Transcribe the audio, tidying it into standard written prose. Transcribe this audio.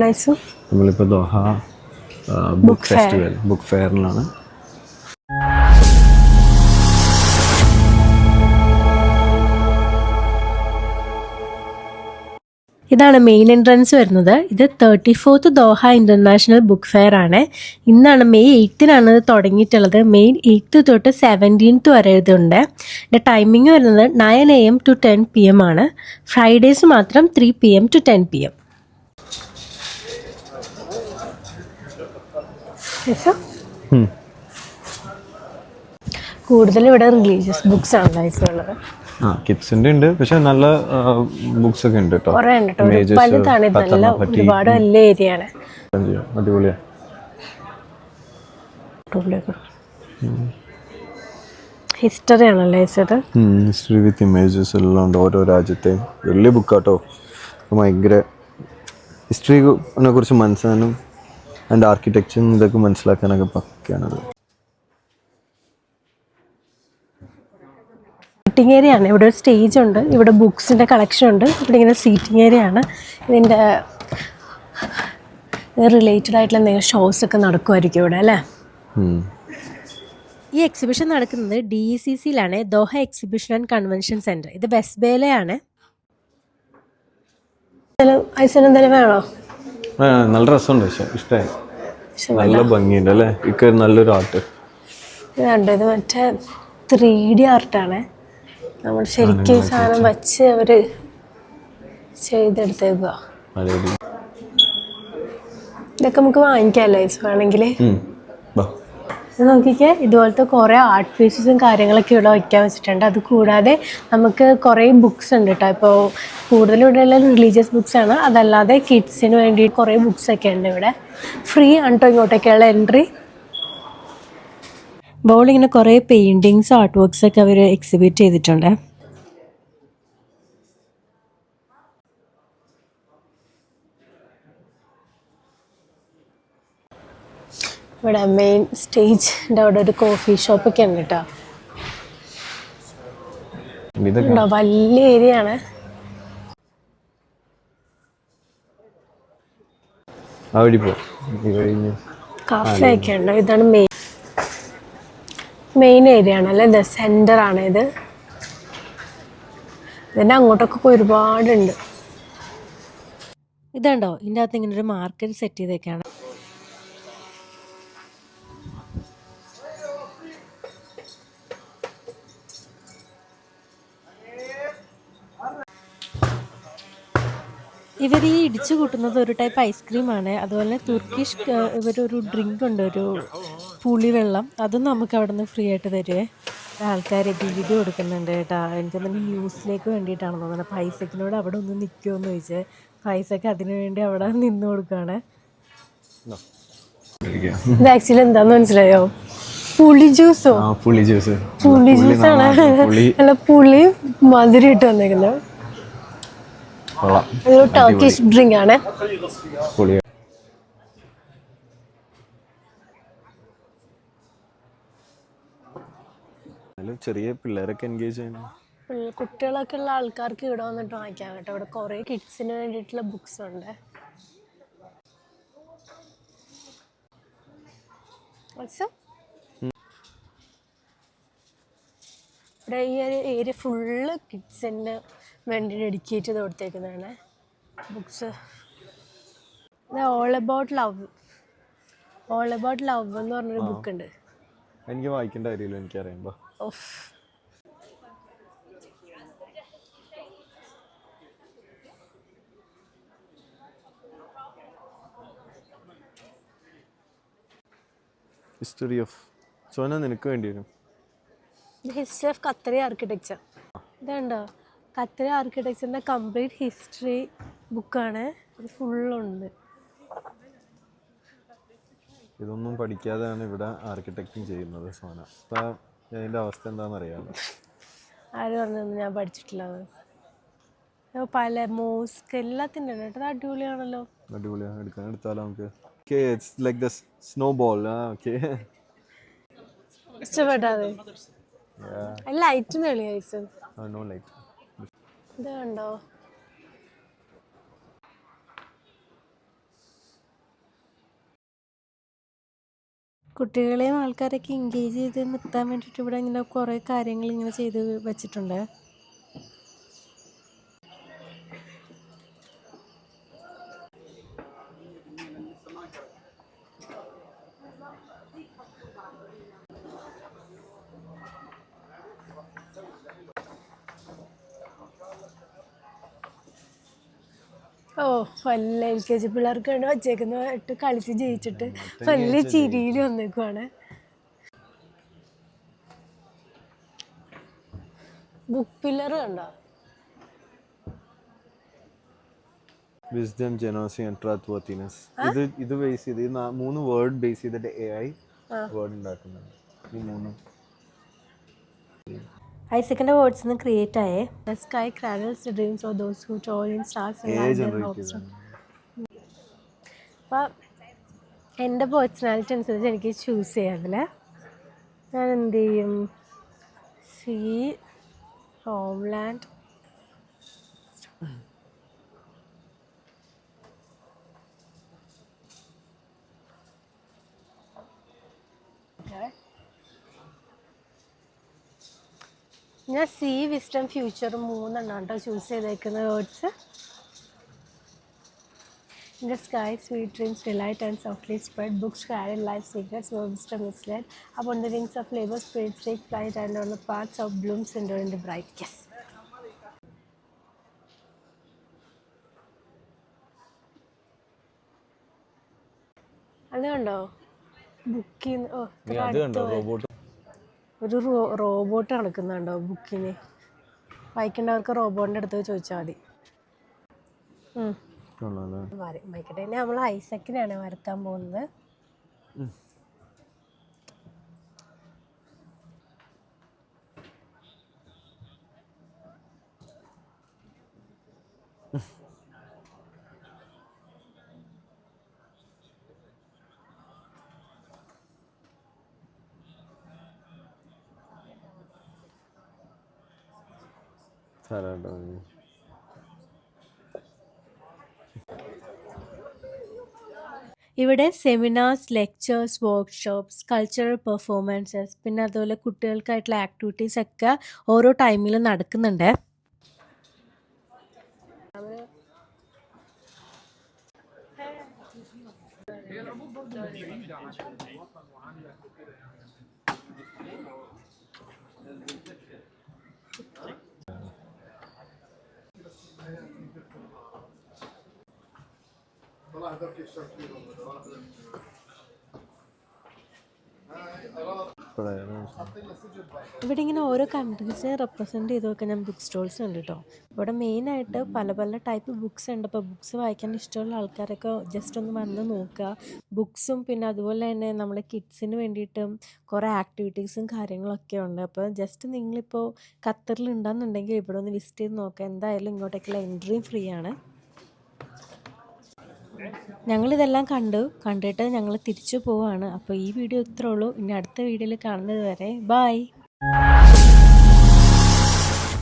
എവിടെയാണ് ഐസു? നമ്മളിപ്പോൾ Doha book festival book ഫെയറിലാണ്. ഇതാണ് മെയിൻ എൻട്രൻസ് വരുന്നത്. ഇത് 34th Doha international book fair ആണ്. ഇന്നാണ് May 8-നാണ് ഇത് തുടങ്ങിയിട്ടുള്ളത്. May 8 തൊട്ട് 17th വരെ ഇതുണ്ട്. ഇതിൻ്റെ ടൈമിംഗ് വരുന്നത് 9 AM to 10 PM ആണ്. ഫ്രൈഡേസ് മാത്രം 3 PM to 10 PM. കൂടുതൽ ഇവിടെ റിലീജിയസ് ബുക്സ് ആണ് ഉള്ളത്. കിഡ്സിന്റെ ഉണ്ട്, പക്ഷെ നല്ല ബുക്സ് ഒക്കെ ഉണ്ട് കേട്ടോ. ഒരുപാട് നല്ല ഏരിയ ആണ്. അടിപൊളിയാ. ഹിസ്റ്ററി ആണല്ലേ ഹിസ്റ്ററി വിത്ത് ഇമേജസ് എല്ലാം ഉണ്ട്. ഓരോ രാജ്യത്തെയും വലിയ ബുക്കാട്ടോ. ഭയങ്കര ഹിസ്റ്ററിനെ കുറിച്ച് മനസ്സിലാക്കാനും അതിൻ്റെ ആർക്കിടെക്ചറും ഇതൊക്കെ മനസ്സിലാക്കാനൊക്കെ പക്കയാണത്. സീറ്റിംഗ് ഏരിയ ആണ്. ഇവിടെ ഒരു സ്റ്റേജ് ഉണ്ട്, ഇവിടെ ബുക്സിൻ്റെ കളക്ഷൻ ഉണ്ട്, ഇവിടെ ഇങ്ങനെ സീറ്റിംഗ് ഏരിയ ആണ്. ഇതിൻ്റെ റിലേറ്റഡ് ആയിട്ടുള്ള എന്തെങ്കിലും ഷോസ് ഒക്കെ നടക്കുമായിരിക്കും ഇവിടെ അല്ലേ. ഈ എക്സിബിഷൻ നടക്കുന്നത് DECCയിലാണ്, Doha exhibition and convention centre. ഇത് വെസ്റ്റ് ബേയിലാണ്. എന്തെങ്കിലും വേണോ? നല്ല രസമുണ്ട്, ഇഷ്ടമായി. നല്ല ഭംഗിയുണ്ട് അല്ലേ. ഇക്ക് നല്ലൊരു ആർട്ട് ഇതുണ്ട്. ഇത് മറ്റേ 3D ആർട്ടാണ്. നമ്മൾ ശരിക്കും സാധനം വച്ച് അവര് ചെയ്തെടുത്തേക്കുക. ഇതൊക്കെ നമുക്ക് വാങ്ങിക്കാമല്ലോ വേണമെങ്കിൽ. ഇത് നോക്കിക്കേ, ഇതുപോലത്തെ കുറേ ആർട്ട് പീസസും കാര്യങ്ങളൊക്കെ ഇവിടെ വയ്ക്കാൻ വെച്ചിട്ടുണ്ട്. അത് കൂടാതെ നമുക്ക് കുറേ ബുക്സ് ഉണ്ട് കേട്ടോ. ഇപ്പോൾ കൂടുതലും ഇവിടെയുള്ള റിലീജിയസ് ബുക്സ് ആണ്. അതല്ലാതെ കിഡ്സിന് വേണ്ടി കുറേ ബുക്സ് ഒക്കെ ഉണ്ട് ഇവിടെ. ഫ്രീ ആണ് കേട്ടോ ഇങ്ങോട്ടൊക്കെയുള്ള എൻട്രി. ബോളിങ്ങനെ കുറേ പെയിൻറ്റിങ്സ് ആർട്ട് വർക്ക്സ് ഒക്കെ അവർ എക്സിബിറ്റ് ചെയ്തിട്ടുണ്ട്. ഇവിടെ മെയിൻ സ്റ്റേജിൻ്റെ അവിടെ ഒരു കോഫി ഷോപ്പൊക്കെ ഉണ്ട് കേട്ടോ. വലിയ ഏരിയ ആണ്. കാഫേ ഒക്കെ ഉണ്ട്. ഇതാണ് മെയിൻ ഏരിയ ആണല്ലേ. ഇത് സെന്റർ ആണ്. ഇതിൻ്റെ അങ്ങോട്ടൊക്കെ ഒരുപാടുണ്ട്. ഇതുണ്ടോ, ഇതിൻ്റെ അകത്ത് ഇങ്ങനെ ഒരു മാർക്കറ്റ് സെറ്റ് ചെയ്തേക്കാണ്. ഇവർ ഈ ഇടിച്ചു കൂട്ടുന്നത് ഒരു ടൈപ്പ് ഐസ്ക്രീമാണ്. അതുപോലെ തന്നെ തുർക്കിഷ് ഇവരൊരു ഡ്രിങ്ക് ഉണ്ട്, ഒരു പുളിവെള്ളം. അതും നമുക്ക് അവിടെ നിന്ന് ഫ്രീ ആയിട്ട് തരുവേ. ആൾക്കാർ വീഡിയോ കൊടുക്കുന്നുണ്ട് കേട്ടോ. എനിക്കൊന്ന് ന്യൂസിലേക്ക് വേണ്ടിയിട്ടാണ് തോന്നുന്നത്. പൈസക്കിനോട് അവിടെ ഒന്ന് നിൽക്കുമെന്ന് ചോദിച്ചാൽ പൈസക്ക് അതിനു വേണ്ടി അവിടെ നിന്ന് കൊടുക്കുകയാണ്. ഇത് ആക്ച്വലി എന്താന്ന് മനസ്സിലായോ? പുളി ജ്യൂസോ? പുളി ജ്യൂസാണ്. അല്ല, പുളി മധുരം ഇട്ട് വന്നേക്കുന്നത്. ഒരു ടർക്കിഷ് ഡ്രിങ്ക് ആണ്. ചെറിയ പിള്ളേരൊക്കെ എൻഗേജ് ചെയ്യണം. കുട്ടികളൊക്കെ ഉള്ള ആൾക്കാർക്ക് ഇവിടെ വന്നിട്ട് വാങ്ങിക്കാം കേട്ടോ. ഇവിടെ കുറെ കിഡ്സിന് വേണ്ടിയിട്ടുള്ള ബുക്സ് ഉണ്ട്. ഇവിടെ ഈ ഒരു ഏരിയ ഫുള്ള് കിഡ്സിന് വേണ്ടി ഡെഡിക്കേറ്റ് ചെയ്ത് കൊടുത്തേക്കുന്നതാണ് ബുക്സ്. ഓൾ അബൌട്ട് ലവ് എന്ന് പറഞ്ഞൊരു ബുക്ക് ഉണ്ട്. എനിക്ക് വായിക്കേണ്ട കാര്യമില്ല, എനിക്കറിയുമ്പോ. ഹിസ്റ്ററി ഓഫ് സോന നിനക്ക് വേണ്ടി വരും. History of Qatari architecture. ഇതുണ്ടോ, ഖത്തറി ആർക്കിടെക്ചറിൻ്റെ കംപ്ലീറ്റ് ഹിസ്റ്ററി ബുക്കാണ്. ഇത് ഫുള്ളുണ്ട്. ഇതൊന്നും പഠിക്കാതെയാണ് ഇവിടെ ആർക്കിടെക്റ്റിങ് ചെയ്യുന്നത് സോന. അപ്പം അതിൻ്റെ അവസ്ഥ എന്താണെന്ന് അറിയാമോ? ആര് പറഞ്ഞൊന്നും ഞാൻ പഠിച്ചിട്ടില്ല. പല മോസ്ക് എല്ലാത്തിൻ്റെ ഉണ്ട് കേട്ടോ. അടിപൊളിയാണല്ലോ. അടിപൊളിയാണ്. എടുത്താലോ നമുക്ക്. It's like this snowball. Okay. ഇഷ്ടപ്പെട്ടാതെ? ലൈറ്റ് തെളിയായിച്ചു. No light. ഇത് കണ്ടോ, കുട്ടികളെയും ആൾക്കാരൊക്കെ എൻഗേജ് ചെയ്ത് നിർത്താൻ വേണ്ടിയിട്ട് ഇവിടെ ഇങ്ങനെ കുറേ കാര്യങ്ങൾ ഇങ്ങനെ ചെയ്ത് വെച്ചിട്ടുണ്ട്. ഓ വല്ല LKG പിള്ളേർക്ക് വേണ്ടി വച്ചേക്കുന്നതായിട്ട് കളിച്ച് ജയിച്ചിട്ട് വലിയ ചിരിയിൽ വന്നേക്കുവാണ്. ബുക്ക് പില്ലർ കണ്ടോ? Wisdom, generosity and trustworthiness. ഇത് ബേസ് ചെയ്ത് 3 വേർഡ് ബേസ് ചെയ്തിട്ട് AI വേർഡ് ഉണ്ടാക്കുന്നുണ്ട്. ഈ 3 ഐസക്കിന്റെ വേർഡ്സ് നിന്ന് ക്രിയേറ്റ് ആയേ. The sky cradles the dreams of those who toil in stars and light their hopes. അപ്പോൾ എൻ്റെ പേഴ്സണാലിറ്റി അനുസരിച്ച് എനിക്ക് ചൂസ് ചെയ്യാതില്ല. ഞാൻ എന്ത് ചെയ്യും? സീ, ഹോംലാൻഡ്, ഞാൻ സീ, വിസ്ഡം, ഫ്യൂച്ചർ 3 കേട്ടോ ചൂസ് ചെയ്തേക്കുന്ന words. In the sky, sweet dreams delight and softly spread. Books carry life secrets where wisdom is led. Upon the wings of labor, spirits take flight, and on the paths of blooms endure in the bright. Yes. അതുകൊണ്ടോ ബുക്കിൽ ഒരു robot നടക്കുന്നുണ്ടോ ബുക്കിന്? വായിക്കേണ്ടവർക്ക് റോബോട്ടിൻ്റെ അടുത്ത് ചോദിച്ചാൽ മതി. വായിക്കട്ടെ. നമ്മൾ ഐസക്കിനാണ് വരക്കാൻ പോകുന്നത്. ഇവിടെ seminars, lectures, workshops, cultural performances, പിന്നെ അതുപോലെ കുട്ടികൾക്കായിട്ടുള്ള ആക്ടിവിറ്റീസ് ഒക്കെ ഓരോ ടൈമിലും നടക്കുന്നുണ്ട്. ഇവിടെ ഇങ്ങനെ ഓരോ കൺട്രീസിനെ റെപ്രസെൻറ്റ് ചെയ്തൊക്കെ ഞാൻ ബുക്ക് സ്റ്റോൾസ് ഉണ്ട് കേട്ടോ. ഇവിടെ മെയിനായിട്ട് പല പല ടൈപ്പ് ബുക്സ് ഉണ്ട്. അപ്പോൾ ബുക്സ് വായിക്കാൻ ഇഷ്ടമുള്ള ആൾക്കാരൊക്കെ ജസ്റ്റ് ഒന്ന് വന്ന് നോക്കുക. ബുക്സും പിന്നെ അതുപോലെ തന്നെ നമ്മുടെ കിഡ്സിന് വേണ്ടിയിട്ടും കുറേ ആക്ടിവിറ്റീസും കാര്യങ്ങളൊക്കെ ഉണ്ട്. അപ്പോൾ ജസ്റ്റ് നിങ്ങളിപ്പോൾ ഖത്തറിൽ ഉണ്ടെന്നുണ്ടെങ്കിൽ ഇവിടെ ഒന്ന് വിസിറ്റ് ചെയ്ത് നോക്കുക. എന്തായാലും ഇങ്ങോട്ടേക്കുള്ള എൻട്രിയും ഫ്രീ ആണ്. ഞങ്ങളിതെല്ലാം കണ്ടിട്ട് ഞങ്ങൾ തിരിച്ചു പോവാണ്. അപ്പോൾ ഈ വീഡിയോ ഇത്രേ ഉള്ളൂ. ഇനി അടുത്ത വീഡിയോയിൽ കാണുന്നത് വരെ ബൈ.